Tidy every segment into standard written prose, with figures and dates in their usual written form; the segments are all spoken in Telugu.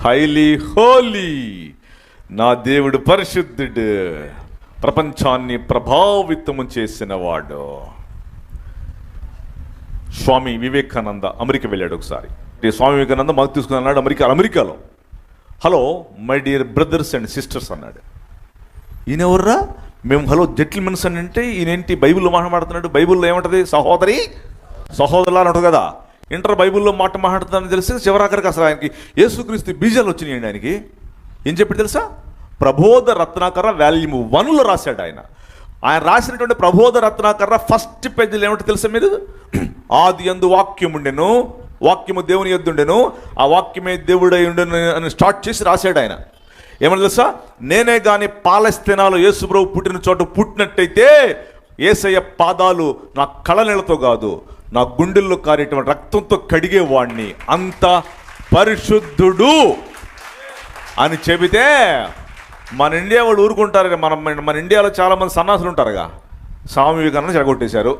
హైలీ హోలీ. నా దేవుడు పరిశుద్ధుడు, ప్రపంచాన్ని ప్రభావితము చేసినవాడు. స్వామి వివేకానంద అమెరికా వెళ్ళాడు ఒకసారి. స్వామి వివేకానంద మాకు తీసుకుని అన్నాడు అమెరికాలో, hello my dear brothers and sisters అన్నాడు. ఈయనెవర్రా? మేము హలో జెంటిల్మెన్స్ అని అంటే ఈయనేంటి బైబిల్లో మాట్లాడుతున్నాడు? బైబిల్లో ఏమంటుంది? సహోదరి సహోదరులా అని ఉంటుంది కదా. ఇంటర్ బైబిల్లో మాట్లాడుతుందని తెలిసి చివరాఖరికి అసలు ఆయనకి యేసుక్రీస్తు బీజాలు వచ్చినాయండి. ఆయనకి ఏం చెప్పాడు తెలుసా? ప్రబోధ రత్నాకర వాల్యూమ్ 1లో రాశాడు ఆయన. ఆయన రాసినటువంటి ప్రబోధ రత్నాకర ఫస్ట్ పేజీలో ఏమిటో తెలుసా మీరు? ఆది యందు వాక్యం ఉండెను, వాక్యము దేవుని యొద్ద ఉండెను, ఆ వాక్యమే దేవుడై ఉండెను అని స్టార్ట్ చేసి రాశాడు ఆయన. ఏమని తెలుసా? నేనే కానీ పాలస్తీనాలో యేసుప్రభు పుట్టిన చోట పుట్టినట్టయితే యేసయ్య పాదాలు నా కళనీళ్ళతో కాదు, నా గుండెల్లో కారేటువంటి రక్తంతో కడిగేవాడిని, అంత పరిశుద్ధుడు అని చెబితే మన ఇండియా వాళ్ళు ఊరుకుంటారు. మన ఇండియాలో చాలామంది సన్నాసులు ఉంటారుగా. స్వామి వివేకానంద చెడగొట్టేశారు.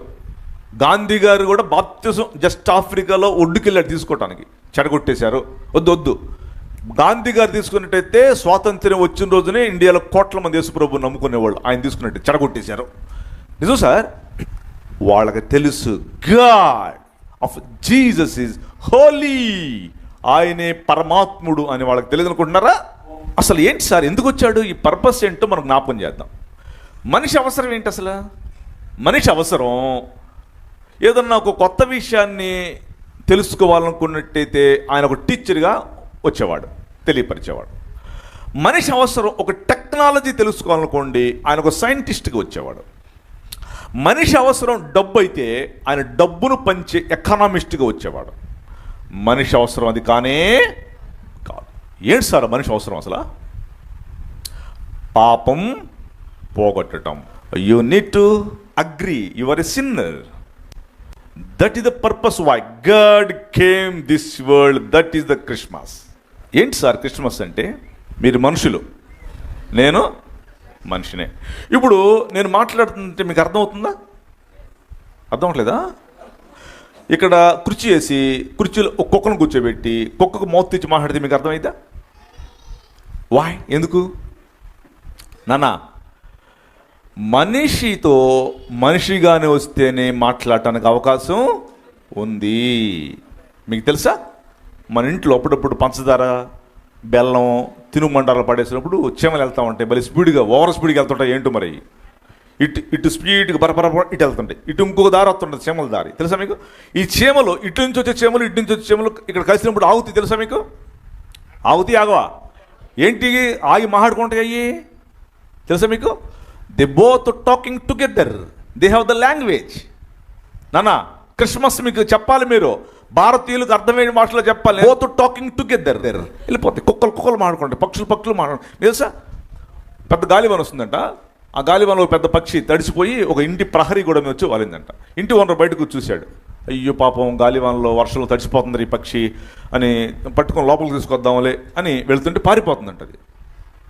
గాంధీ గారు కూడా బాప్తిజం జస్ట్ ఆఫ్రికాలో ఒడ్డుకెళ్ళాడు తీసుకోవటానికి, చెడగొట్టేశారు. వద్దు. గాంధీ గారు తీసుకున్నట్టయితే స్వాతంత్ర్యం వచ్చిన రోజునే ఇండియాలో కోట్ల మంది యేసుప్రభుని నమ్ముకునేవాళ్ళు. ఆయన తీసుకున్నట్టు చెడగొట్టేశారు. నిజం సార్. వాళ్ళకి తెలుసు God of Jesus is Holi, ఆయనే పరమాత్ముడు అని వాళ్ళకి తెలియదు అనుకుంటున్నారా? అసలు ఏంటి సార్, ఎందుకు వచ్చాడు, ఈ పర్పస్ ఏంటో మనం జ్ఞాపకం చేద్దాం. మనిషి అవసరం ఏంటి అసలు? మనిషి అవసరం ఏదన్నా ఒక కొత్త విషయాన్ని తెలుసుకోవాలనుకున్నట్టయితే ఆయన ఒక టీచర్గా వచ్చేవాడు, తెలియపరిచేవాడు. మనిషి అవసరం ఒక టెక్నాలజీ తెలుసుకోవాలనుకోండి, ఆయన ఒక సైంటిస్ట్గా వచ్చేవాడు. మనిషి అవసరం డబ్బు అయితే ఆయన డబ్బును పంచే ఎకనామిస్ట్గా వచ్చేవాడు. మనిషి అవసరం అది కానే కాదు. ఏంటి సార్ మనిషి అవసరం అసలు? పాపం పోగొట్టడం. You need to agree you are a sinner. That is the purpose why God came this world. That is the Christmas. ఏంటి సార్ క్రిస్మస్ అంటే? మీరు మనుషులు, నేను మనిషినే. ఇప్పుడు నేను మాట్లాడుతుంటే మీకు అర్థమవుతుందా? అర్థం అవట్లేదా? ఇక్కడ కుర్చీ వేసి కుర్చీలో ఒక కుక్కను కూర్చోబెట్టి కుక్కకు మౌత్ తెచ్చి మాట్లాడితే మీకు అర్థమైందా? వాయ్ ఎందుకు నాన్న? మనిషితో మనిషిగానే వస్తేనే మాట్లాడటానికి అవకాశం ఉంది. మీకు తెలుసా, మన ఇంట్లో అప్పుడప్పుడు పంచదార బెల్లం తినుమండాలు పడేసినప్పుడు చీమలు వెళ్తూ ఉంటాయి, మళ్ళీ స్పీడ్గా ఓవర్ స్పీడ్గా వెళ్తుంటాయి. ఏంటో మరి ఇటు స్పీడ్గా బరబర ఇటు వెళ్తుంటాయి, ఇటు ఇంకొక దారి వస్తుంటుంది, చీమల దారి. తెలుసా మీకు? ఈ చీమలు ఇటు నుంచి వచ్చే చీమలు ఇటు నుంచి వచ్చే చీమలు ఇక్కడ కలిసినప్పుడు ఆగుతాయి. తెలుసా మీకు? ఆగుతాయి ఆగవా? ఏంటి ఆగి మాట్లాడుకుంటాయి అయ్యి? తెలుసా మీకు? They both talking together, they have the language. నానా క్రిస్మస్ మీకు చెప్పాలి, మీరు భారతీయులకు అర్థమైన భాషలో చెప్పాలి. బోత్ టాకింగ్ టుగెదర్ వెళ్ళిపోతాయి. కుక్కలు మాట్లాడుకుంటాయి, పక్షులు మాట్లాడు. తెలుసా? పెద్ద గాలివాన వస్తుందంట. ఆ గాలివానలో పెద్ద పక్షి తడిసిపోయి ఒక ఇంటి ప్రహరీ కూడా వచ్చి వాలిందంట. ఇంటి ఓనర్ బయటకు చూశాడు. అయ్యో పాపం గాలివానలో వర్షంలో తడిసిపోతుంది ఈ పక్షి అని పట్టుకొని లోపలికి తీసుకొద్దాంలే అని వెళ్తుంటే పారిపోతుందంట.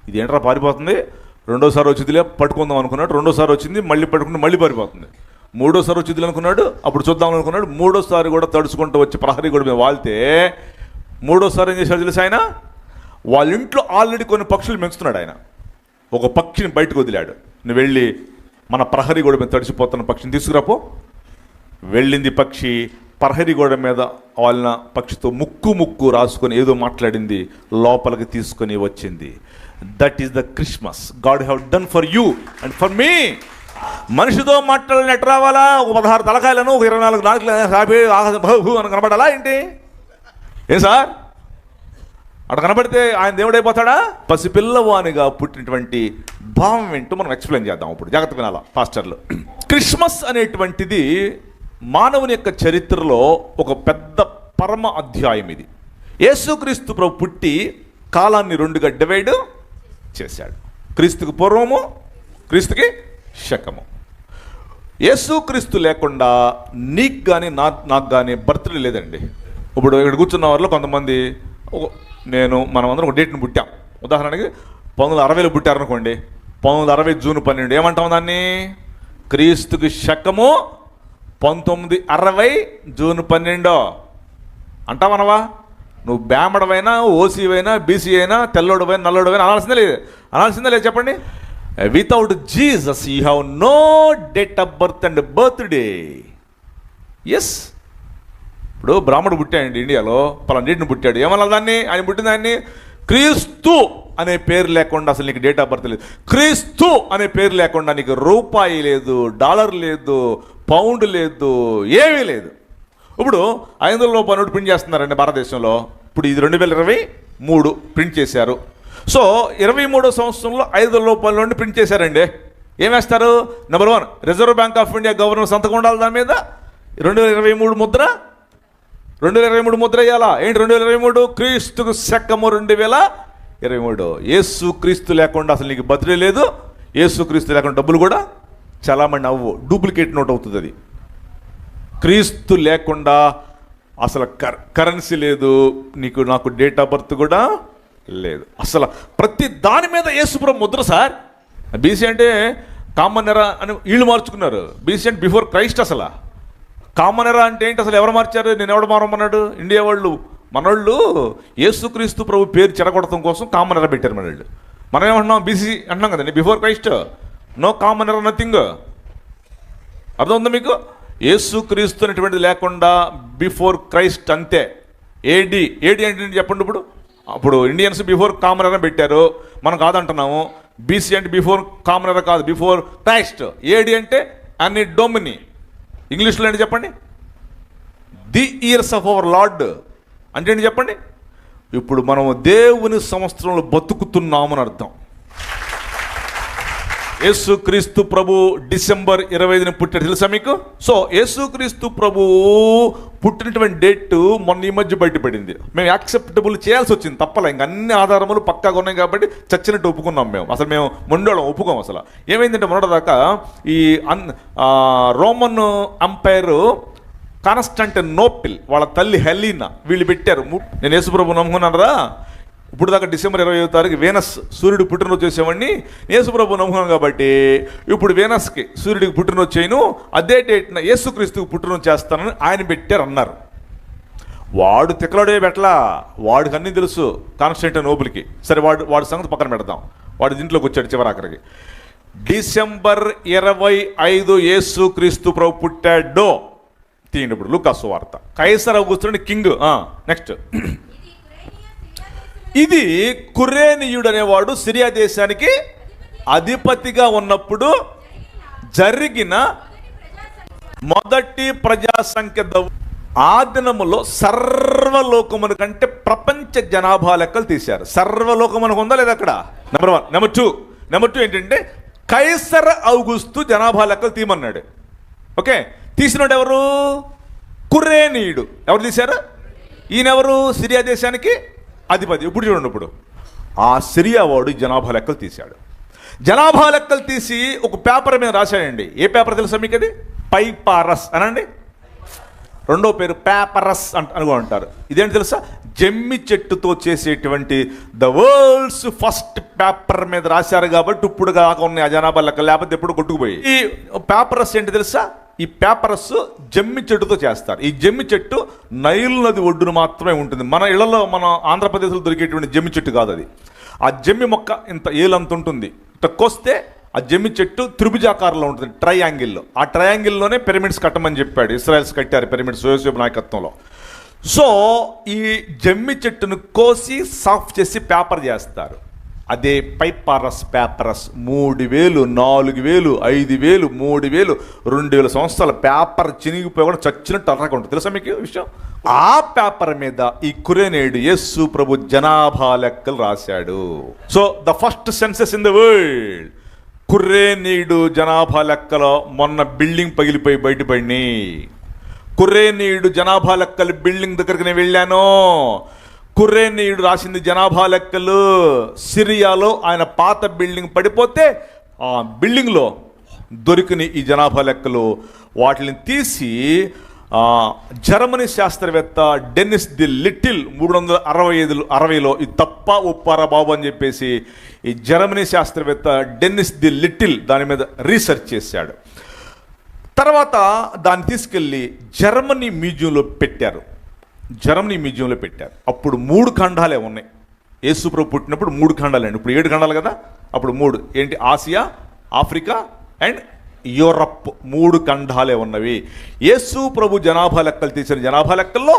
ఇది ఏంట్రా పారిపోతుంది? రెండోసారి వచ్చిందిలే పట్టుకుందాం అనుకున్నాడు. రెండోసారి వచ్చింది, మళ్ళీ పట్టుకుంటే మళ్ళీ పారిపోతుంది. మూడోసారి వచ్చింది అనుకున్నాడు, అప్పుడు చూద్దాం అనుకున్నాడు. మూడోసారి కూడా తడుచుకుంటూ వచ్చి ప్రహరీ కూడా మీద వాళ్తే మూడోసారి ఏం చేశాడు తెలుసా? ఆయన వాళ్ళ ఇంట్లో ఆల్రెడీ కొన్ని పక్షులు పెంచుతున్నాడు. ఆయన ఒక పక్షిని బయటకు వదిలాడు. నువ్వు వెళ్ళి మన ప్రహరీ గోడ మీద తడిసిపోతున్న పక్షిని తీసుకురాపో. వెళ్ళింది పక్షి, ప్రహరీ గోడ మీద వాళ్ళ పక్షితో ముక్కు రాసుకొని ఏదో మాట్లాడింది, లోపలికి తీసుకొని వచ్చింది. That is the Christmas God have done for you and for me. మనిషితో మాట్లాడిన ఎట్లా రావాలా? ఒక 16 తలకాయలను, ఒక 24 నాలుగు అని కనబడాలా ఏంటి? ఏ సార్ అక్కడ కనబడితే ఆయన దేవుడైపోతాడా? పసిపిల్లవానిగా పుట్టినటువంటి భావం ఏంటో మనం ఎక్స్ప్లెయిన్ చేద్దాం. ఇప్పుడు జాగ్రత్త వినాలా పాస్టర్లు. క్రిస్మస్ అనేటువంటిది మానవుని యొక్క చరిత్రలో ఒక పెద్ద పరమ అధ్యాయం. ఇది యేసుక్రీస్తు ప్రభు పుట్టి కాలాన్ని 2గా డివైడ్ చేశాడు. క్రీస్తుకి పూర్వము, క్రీస్తుకి శకము. యేసుక్రీస్తు లేకుండా నీకు కానీ నాకు కానీ బర్త్డే లేదండి. ఇప్పుడు ఇక్కడ కూర్చున్న వారిలో కొంతమంది మనమందరం ఒక డేట్ని పుట్టాం. ఉదాహరణకి 1960లో పుట్టారనుకోండి, 1960 జూన్ 12 ఏమంటాం దాన్ని? క్రీస్తుకి శకము 1960 జూన్ 12 అంటామనవా? నువ్వు బ్యామడవైనా, ఓసీవైనా, బీసీ అయినా, తెల్లోడవైనా, నల్లోడవైనా అనాల్సిందే లేదు చెప్పండి. Without Jesus you have no date of birth and birthday. Yes, ఇప్పుడు బ్రాహ్మడు పుట్టాడండి ఇండియాలో, పలానా పుట్టాడు, ఏమన్నా దాన్ని, ఆయన పుట్టిన దాన్ని క్రీస్తు అనే పేరు లేకుండా అసలు నీకు డేట్ ఆఫ్ బర్త్ లేదు. క్రీస్తు అనే పేరు లేకుండా నీకు రూపాయి లేదు, డాలర్ లేదు, పౌండ్ లేదు, ఏమీ లేదు. ఇప్పుడు 500 రూపాయల నోటు ప్రింట్ చేస్తున్నారండి భారతదేశంలో. ఇప్పుడు ఇది 2023 ప్రింట్ చేశారు. సో 23వ సంవత్సరంలో 500 రూపాయల నోటు ప్రింట్ చేశారండి. ఏం వేస్తారు? Number 1 reserve bank of India governor సంతకం ఉండాలి దాని మీద. 2023 ముద్ర, 2023 ముద్ర వేయాలా ఏంటి? 2023 క్రీస్తుకు శకము 2023. యేసు క్రీస్తు లేకుండా అసలు నీకు బర్త్డే లేదు, యేసు క్రీస్తు లేకుండా డబ్బులు కూడా చాలామంది అవ్వు, డూప్లికేట్ నోట్ అవుతుంది అది. క్రీస్తు లేకుండా అసలు కరెన్సీ లేదు, నీకు నాకు డేట్ ఆఫ్ బర్త్ కూడా లేదు. అసలు ప్రతి దాని మీద యేసుప్రభు ముద్ర సార్. బీసీ అంటే కామన్ ఎరా అని వీళ్ళు మార్చుకున్నారు. బీసీ అంటే బిఫోర్ క్రైస్ట్. అసలు కామన్ ఎరా అంటే ఏంటి? అసలు ఎవరు మార్చారు? నేను ఎవడు మారమన్నాడు? ఇండియా వాళ్ళు, మనోళ్ళు యేసుక్రీస్తు ప్రభు పేరు చెడగొడటం కోసం కామన్ ఎరా పెట్టారు మనోళ్ళు. మనం ఏమంటున్నాం? బీసీ అంటున్నాం కదండి, before Christ, no common era, nothing. అర్థం ఉందా మీకు? యేసుక్రీస్తు అనేటువంటిది లేకుండా బిఫోర్ క్రైస్ట్ అంతే. ఏడి అంటే చెప్పండి. ఇప్పుడు ఇండియన్స్ బిఫోర్ కామన్ ఎరా పెట్టారు, మనం కాదంటున్నాము. బీసీ అంటే బిఫోర్ కామన్ ఎరా కాదు, బిఫోర్ క్రైస్ట్. ఏడి అంటే అన్ని డొమిని. ఇంగ్లీష్లో ఏంటి చెప్పండి? The years of our Lord అంటే ఏంటి చెప్పండి? ఇప్పుడు మనం దేవుని సంవత్సరంలో బతుకుతున్నామని అర్థం. యేసుక్రీస్తు ప్రభు డిసెంబర్ 25న పుట్టాడు, తెలుసా మీకు? సో యేసుక్రీస్తు ప్రభు పుట్టినటువంటి డేట్ మొన్న ఈ మధ్య బయటపడింది. మేము యాక్సెప్టబుల్ చేయాల్సి వచ్చింది, తప్పలే. ఇంక అన్ని ఆధారములు పక్కాగా ఉన్నాయి కాబట్టి చచ్చినట్టు ఒప్పుకున్నాం మేము. అసలు మేము మొండోళం ఒప్పుకోం. అసలు ఏమైందంటే మొన్నటిదాకా ఈ రోమన్ ఎంపైర్ కాన్స్టాంటినోపిల్ వాళ్ళ తల్లి హెలీనా వీళ్ళు పెట్టారు. నేను యేసుప్రభు నమ్ముకున్నారా? ఇప్పుడు దాకా డిసెంబర్ 25వ తారీఖు వీనస్ సూర్యుడు పుట్టినరోజు చేసేవాడిని. యేసుప్రభు నమ్ముకున్నాను కాబట్టి ఇప్పుడు వీనస్కి సూర్యుడికి పుట్టినరోజు చేయను, అదే డేట్న యేసుక్రీస్తుకు పుట్టినరోజు చేస్తానని ఆయన పెట్టారు అన్నారు. వాడు తిక్కలాడే పెట్టలా, వాడికి అన్నీ తెలుసు కాన్స్టాంటినోపిల్కి. సరే వాడి సంగతి పక్కన పెడతాం. వాడి దీంట్లోకి వచ్చాడు చివరాఖరికి. డిసెంబర్ 25 యేసుక్రీస్తు ప్రభు పుట్టాడో తీయండి. ఇప్పుడు లూకా సువార్త. Kaiser ఔగుస్తు king. నెక్స్ట్, ఇది కురేనీయుడు అనేవాడు సిరియా దేశానికి అధిపతిగా ఉన్నప్పుడు జరిగిన మొదటి ప్రజా సంఖ్య. ఆ దినములో సర్వలోకమును కంటే ప్రపంచ జనాభా లెక్కలు తీశారు. సర్వలోకమునకు ఉందా లేదా అక్కడ? నెంబర్ 1. నెంబర్ 2 ఏంటంటే కైసర్ ఔగుస్తు జనాభా లెక్కలు తీయమన్నాడు. ఓకే, తీసినోడు ఎవరు? కురేనీయుడు. ఎవరు తీశారు? ఈయనెవరు? సిరియా దేశానికి అధిపతి. ఇప్పుడు చూడండి, ఇప్పుడు ఆ సిరియా వాడు జనాభా లెక్కలు తీశాడు. జనాభా లెక్కలు తీసి ఒక పేపర్ మీద రాశాడండి. ఏ పేపర్ తెలుసా మీకు? అది పైపారస్ అనండి. రెండో పేరు పేపరస్ అనుకుంటారు. ఇదేంటి తెలుసా? జమ్మి చెట్టుతో చేసేటువంటి ద వరల్డ్స్ ఫస్ట్ పేపర్ మీద రాశారు కాబట్టి ఇప్పుడు కాక ఉన్నాయి ఆ జనాభా లెక్కలు, లేకపోతే ఎప్పుడు కొట్టుకుపోయి. ఈ పేపరస్ ఏంటి తెలుసా? ఈ పేపరస్ జమ్మి చెట్టుతో చేస్తారు. ఈ జమ్మి చెట్టు నైల్ నది ఒడ్డున మాత్రమే ఉంటుంది. మన ఇళ్లలో, మన ఆంధ్రప్రదేశ్లో దొరికేటువంటి జమ్మి చెట్టు కాదు అది. ఆ జమ్మి మొక్క ఇంత ఏలంత ఉంటుంది. ఇట్లా కోస్తే ఆ జమ్మి చెట్టు త్రిభుజాకారంలో ఉంటుంది, ట్రయాంగిల్లో. ఆ ట్రయాంగిల్లోనే పిరమిడ్స్ కట్టమని చెప్పాడు. ఇస్రాయల్స్ కట్టారు పిరమిడ్స్ యోసేపు నాయకత్వంలో. సో ఈ జమ్మి చెట్టును కోసి సాఫ్ట్ చేసి పేపర్ చేస్తారు. అదే పైపారస్ పేపరస్. 3000, 4000, 5000, 3000, 2000 సంవత్సరాల పేపర్ చినిగిపోయి కూడా చచ్చినట్టు అర్రగా ఉంటుంది. తెలుసా మీకు విషయం? ఆ పేపర్ మీద ఈ కురేనీయుడు యేసు ప్రభు జనాభా లెక్కలు రాశాడు. So the first census in the world. కురేనీయుడు జనాభా లెక్కలో మొన్న బిల్డింగ్ పగిలిపోయి బయటపడినాయి. కురేనీయుడు జనాభా లెక్కలు బిల్డింగ్ దగ్గరికి నేను వెళ్ళాను. కురేనీయుడు రాసింది జనాభా లెక్కలు. సిరియాలో ఆయన పాత బిల్డింగ్ పడిపోతే ఆ బిల్డింగ్లో దొరికిన ఈ జనాభా లెక్కలు వాటిని తీసి జర్మనీ శాస్త్రవేత్త డెన్నిస్ ది లిటిల్ 360లో ఇది తప్ప ఒప్పారా బాబు అని చెప్పేసి ఈ జర్మనీ శాస్త్రవేత్త డెన్నిస్ ది లిటిల్ దాని మీద రీసెర్చ్ చేశాడు. తర్వాత దాన్ని తీసుకెళ్ళి జర్మనీ మ్యూజియంలో పెట్టారు. జర్మనీ మ్యూజియంలో పెట్టారు. అప్పుడు 3 ఖండాలే ఉన్నాయి. యేసు ప్రభు పుట్టినప్పుడు 3 ఖండాలు అండి. ఇప్పుడు 7 ఖండాలు కదా, అప్పుడు 3 ఏంటి, ఆసియా, ఆఫ్రికా అండ్ యూరప్ 3 ఖండాలే ఉన్నవి. యేసు ప్రభు జనాభా లెక్కలు తీసిన జనాభా లెక్కల్లో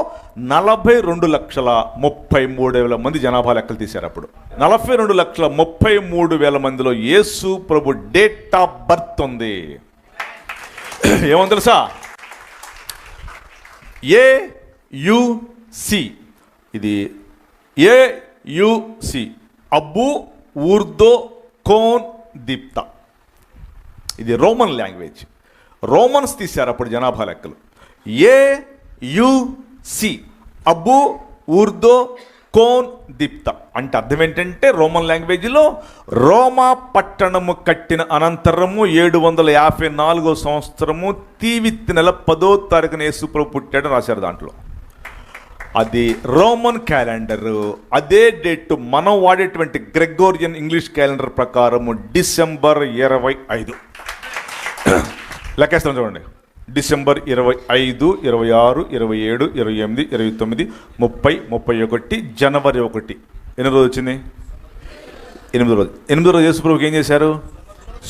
42,33,000 మంది జనాభా లెక్కలు తీశారు. అప్పుడు 42,33,000 మందిలో యేసు ప్రభు డేట్ ఆఫ్ బర్త్ ఉంది. ఏమో తెలుసా? AUC. ఇది AUC, అబ్బు ఊర్దో కోన్ దీప్తా. ఇది రోమన్ లాంగ్వేజ్. రోమన్స్ తీశారు అప్పుడు జనాభా లెక్కలు. AUC, అబ్బు ఊర్దో కోన్ దీప్తా అంటే అర్థం ఏంటంటే, రోమన్ లాంగ్వేజ్లో రోమా పట్టణము కట్టిన అనంతరము 754 సంవత్సరము తీవిత్తి నెల 10వ తారీఖున యేసు ప్రభు పుట్టాడు రాశారు దాంట్లో. అది రోమన్ క్యాలెండరు. అదే డేట్ మనం వాడేటువంటి గ్రెగోరియన్ ఇంగ్లీష్ క్యాలెండర్ ప్రకారము డిసెంబర్ 25. లెక్కేస్తాం చూడండి. డిసెంబర్ 25, 26, 27, 28, 29, 30, 31, జనవరి 1. ఎన్ని రోజు వచ్చింది? 8వ రోజు. 8వ రోజు యేసు ప్రభుకి ఏం చేశారు?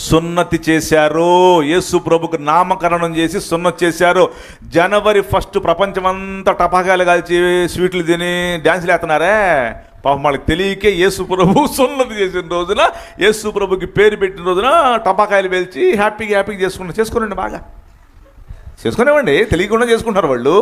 సున్నతి చేశారు. యేసు ప్రభుకు నామకరణం చేసి సున్నతి చేశారు. జనవరి 1 ప్రపంచమంతా టపాకాయలు కాల్చి స్వీట్లు తిని డ్యాన్సులు వేస్తున్నారే, పాపం వాళ్ళకి తెలియకే యేసు ప్రభు సున్నతి చేసిన రోజున, యేసు ప్రభుకి పేరు పెట్టిన రోజున టపాకాయలు పేల్చి హ్యాపీగా చేసుకున్నారండి. బాగా చేసుకునేవ్వండి, తెలియకుండా చేసుకుంటారు వాళ్ళు.